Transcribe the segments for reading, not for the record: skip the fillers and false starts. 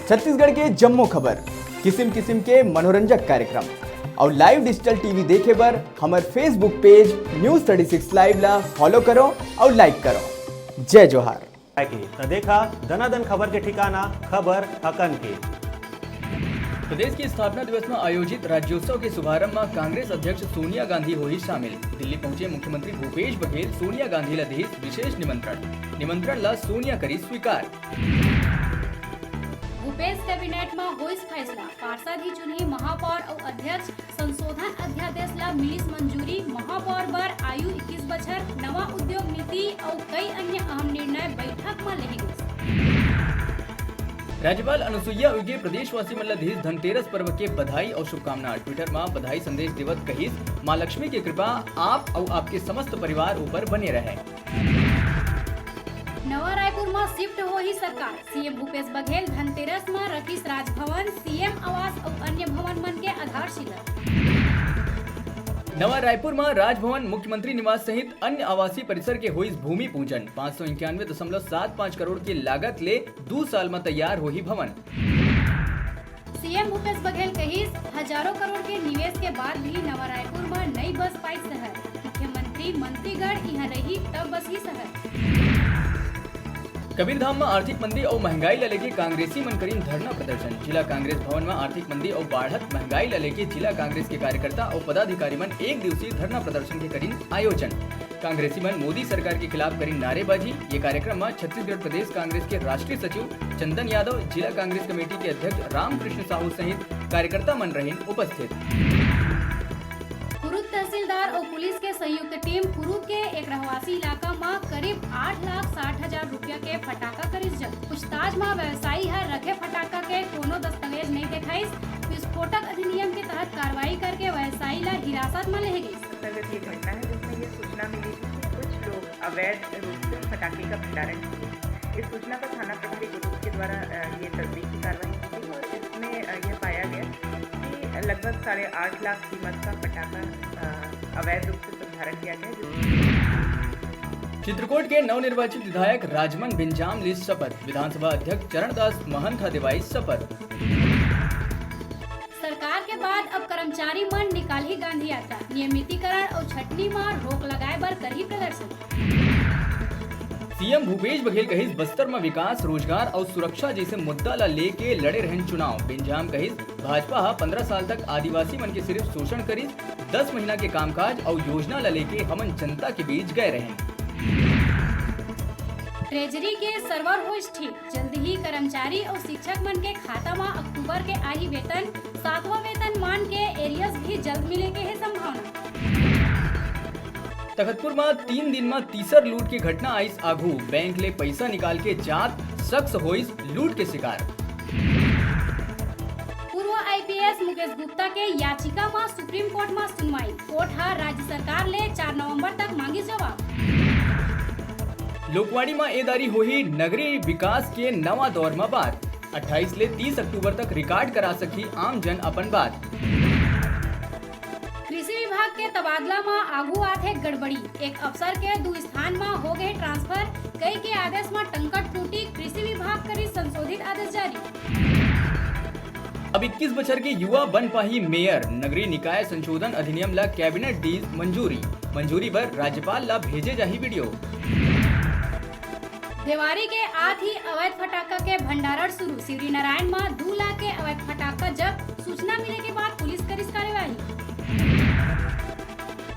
छत्तीसगढ़ के जम्मो खबर, किस्म किस्म के मनोरंजक कार्यक्रम और लाइव डिजिटल टीवी देखे बर हमार फेसबुक पेज न्यूज 36 लाइव ला फॉलो करो और लाइक करो। जय जोहार। तो देखा दनादन खबर के ठिकाना खबर हकन के। प्रदेश की स्थापना दिवस में आयोजित राज्योत्सव के शुभारंभ में कांग्रेस अध्यक्ष सोनिया गांधी हुई शामिल। दिल्ली पहुंचे मुख्यमंत्री भूपेश बघेल सोनिया गांधी ला देश विशेष निमंत्रण ला सोनिया करी स्वीकार। भूपेश कैबिनेट में होइस फैसला, पार्षद ही चुनी महापौर और अध्यक्ष संशोधन अध्यादेश ला मिलिस मंजूरी। महापौर बर आयु 21 बछर, नवा उद्योग नीति और कई अन्य अहम निर्णय बैठक में लेहे गए। राज्यपाल अनुसुईया उइके प्रदेशवासी मन ला धनतेरस पर्व के बधाई और शुभकामना। ट्विटर में बधाई संदेश देवत कहिस, मां लक्ष्मी की कृपा आप और आपके समस्त परिवार ऊपर बने रहे। नवा रायपुर में शिफ्ट हो ही सरकार, सीएम भूपेश बघेल धनतेरस में रखिस राजभवन, सीएम आवास और अन्य भवन मन के आधारशिला। नवा रायपुर में राजभवन, मुख्यमंत्री निवास सहित अन्य आवासीय परिसर के हुई भूमि पूजन। 591.75 करोड़ की लागत ले 2 साल में तैयार हो ही भवन। सीएम भूपेश बघेल कहिस, हजारों करोड़ के निवेश के बाद भी नवा रायपुर में नई बस पाई शहर। मुख्यमंत्री मंत्रीगण यहाँ रही तब बस ही शहर। कबीरधाम में आर्थिक मंदी और महंगाई ला लेके कांग्रेसी मन करीन धरना प्रदर्शन। जिला कांग्रेस भवन में आर्थिक मंदी और बढ़त महंगाई ला लेके जिला कांग्रेस के कार्यकर्ता और पदाधिकारी मन 1 दिवसीय धरना प्रदर्शन के करीन आयोजन। कांग्रेसी मन मोदी सरकार के खिलाफ करीन नारेबाजी। ये कार्यक्रम में छत्तीसगढ़ प्रदेश कांग्रेस के राष्ट्रीय सचिव चंदन यादव, जिला कांग्रेस कमेटी के अध्यक्ष रामकृष्ण साहू सहित कार्यकर्ता मन रहे उपस्थित। कुरुद तहसीलदार और पुलिस के संयुक्त टीम कुरुद के एक रहवासी इलाका में करीब 8,60,000 रुपया के फटाका करिस जब्त। पूछताछ में व्यवसायी है रखे फटाका के कोनो दस्तावेज नहीं दिखाइस। विस्फोटक अधिनियम के तहत कार्रवाई करके व्यवसायी ला हिरासत में ले गई। अंतर्गत ये घटना है जिसमें ये सूचना मिली थी कि कुछ लोग अवैध रूप से पटाखे का भंडारण किए। इस सूचना पर थाना प्रभारी कुरुद के द्वारा ये तस्दीक की कार्रवाई की गई और इसमें यह पाया गया कि लगभग 8.5 लाख कीमत का पटाखा अवैध रूप से संधारण किया गया। चित्रकूट के नवनिर्वाचित विधायक राजमन बिंजाम ली शपथ। विधानसभा अध्यक्ष चरणदास महंत दिवाई शपथ। सरकार के बाद अब कर्मचारी मन निकाली गांधी यात्रा, नियमितीकरण और छटनी में रोक लगाए बर करी प्रदर्शन। सीएम भूपेश बघेल कहिस, बस्तर में विकास, रोजगार और सुरक्षा जैसे मुद्दा ला लेके लड़े रहन चुनाव। बिंजाम कहिस, भाजपा 15 साल तक आदिवासी मन के सिर्फ शोषण करिस। 10 महीना के कामकाज और योजना ला लेके हमन जनता के बीच गए रहन। ट्रेजरी के सर्वर हो ठीक, जल्द ही कर्मचारी और शिक्षक मन के खाता में अक्टूबर के आई वेतन। 7वां वेतन मान के एरियस भी जल्द मिले के है संभावना। तखतपुर में 3 दिन में तीसर लूट की घटना आइस आघू। बैंक ले पैसा निकाल के जात शख्स होइस लूट के शिकार। पूर्व आईपीएस मुकेश गुप्ता के याचिका में सुप्रीम कोर्ट में सुनवाई। कोर्ट हा राज्य सरकार ले 4 नवंबर तक मांगी जवाब। लोकवाड़ी में एदारी होही नगरीय विकास के नवा दौर में बात। 28 ले 30 अक्टूबर तक रिकॉर्ड करा सकी आम जन अपन बात। कृषि विभाग के तबादला में आगू आथे गड़बड़ी। एक अफसर के 2 स्थान में हो गए ट्रांसफर। कई के आदेश में टंकट टूटी, कृषि विभाग करी संशोधित आदेश जारी। अब 21 बछर के युवा बन पाही मेयर। नगरीय निकाय संशोधन अधिनियम ला कैबिनेट दी मंजूरी पर राज्यपाल ला भेजे जाही वीडियो। देवारी के आठ ही अवैध फटाका के भंडारण शुरू। शिवरी नारायण में 2 लाख के अवैध फटाका जब्त। सूचना मिले के बाद पुलिस करी कार्यवाही।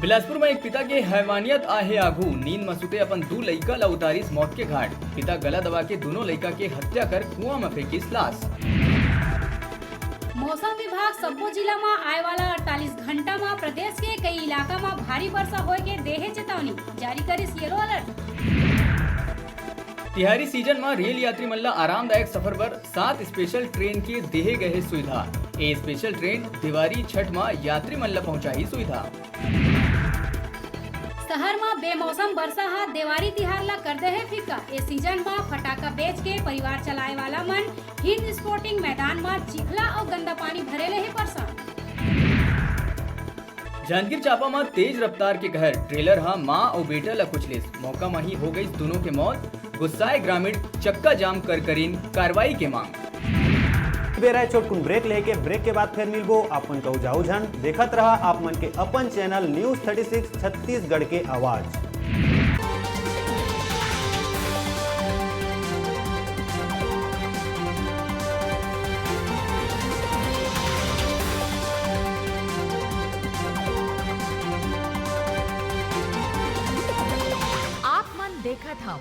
बिलासपुर में एक पिता के हैवानियत आहे आघू। नींद में सुते अपन 2 लइका ला उतारिस मौत के घाट। पिता गला दबा के दोनों लइका के हत्या कर कुआं में फेंकिस लाश। मौसम विभाग सब्बो जिला में आए वाला 48 घंटा में प्रदेश के कई इलाका में भारी वर्षा होए के देहे चेतावनी। जारी करिस येलो अलर्ट। तिहारी सीजन में रेल यात्री मन ला आरामदायक सफर पर 7 स्पेशल ट्रेन के देहे गए सुविधा। ए स्पेशल ट्रेन दिवारी छठ में यात्री मन ला पहुंचाई सुविधा। शहर में बेमौसम वर्षा हा देवारी तिहार ला कर दे है फीका। ए सीजन में फटाका बेच के परिवार चलाए वाला मन हिंद स्पोर्टिंग मैदान में चिखला और गंदा पानी भरे ले ही परेशान। जांजगीर चांपा में तेज रफ्तार के कहर। ट्रेलर हा माँ और बेटा ला कुचलिस। मौका में ही हो गई दोनों के मौत। गुस्साए ग्रामीण चक्का जाम कर करीन कार्रवाई के मांग। बेरा छोटकुन ब्रेक लेके ब्रेक के बाद फिर मिलबो अपन कहू जाऊ झन देखत रहा आप मन के अपन चैनल न्यूज 36 छत्तीसगढ़ के आवाज। आप मन देखत हव